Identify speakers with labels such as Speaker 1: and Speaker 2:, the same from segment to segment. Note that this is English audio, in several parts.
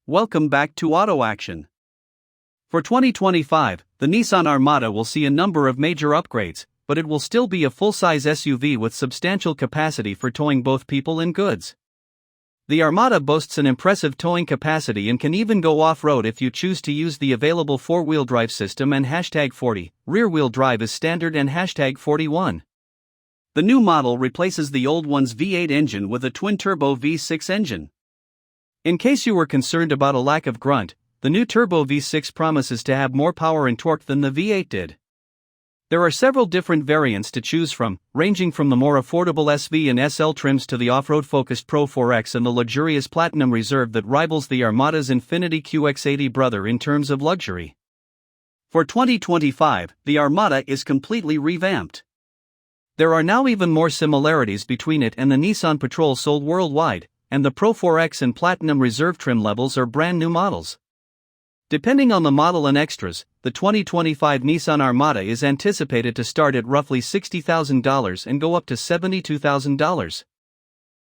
Speaker 1: Welcome back to Auto Action. For 2025, the Nissan Armada will see a number of major upgrades, but it will still be a full-size SUV with substantial capacity for towing both people and goods. The Armada boasts an impressive towing capacity and can even go off-road if you choose to use the available 4-wheel drive system and #40, rear-wheel drive is standard and #41. The new model replaces the old one's V8 engine with a twin-turbo V6 engine. In case you were concerned about a lack of grunt, the new turbo V6 promises to have more power and torque than the V8 did. There are several different variants to choose from, ranging from the more affordable SV and SL trims to the off-road focused Pro 4X and the luxurious Platinum Reserve that rivals the Armada's Infiniti QX80 brother in terms of luxury. For 2025, the Armada is completely revamped. There are now even more similarities between it and the Nissan Patrol sold worldwide, and the Pro 4X and Platinum Reserve trim levels are brand new models. Depending on the model and extras, the 2025 Nissan Armada is anticipated to start at roughly $60,000 and go up to $72,000.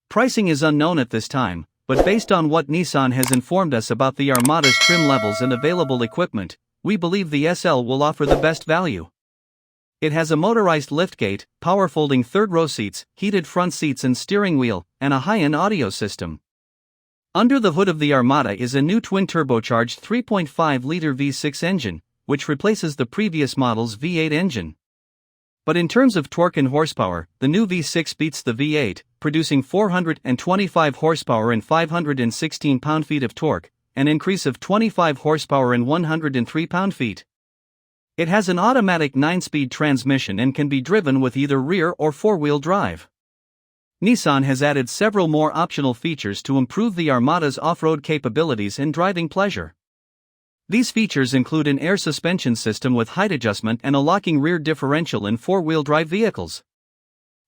Speaker 1: Pricing is unknown at this time, but based on what Nissan has informed us about the Armada's trim levels and available equipment, we believe the SL will offer the best value. It has a motorized liftgate, power-folding third-row seats, heated front seats and steering wheel, and a high-end audio system. Under the hood of the Armada is a new twin-turbocharged 3.5-liter V6 engine, which replaces the previous model's V8 engine. But in terms of torque and horsepower, the new V6 beats the V8, producing 425 horsepower and 516 pound-feet of torque, an increase of 25 horsepower and 103 pound-feet. It has an automatic 9-speed transmission and can be driven with either rear or four-wheel drive. Nissan has added several more optional features to improve the Armada's off-road capabilities and driving pleasure. These features include an air suspension system with height adjustment and a locking rear differential in four-wheel drive vehicles.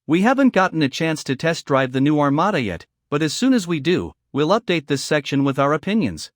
Speaker 1: We haven't gotten a chance to test drive the new Armada yet, but as soon as we do, we'll update this section with our opinions.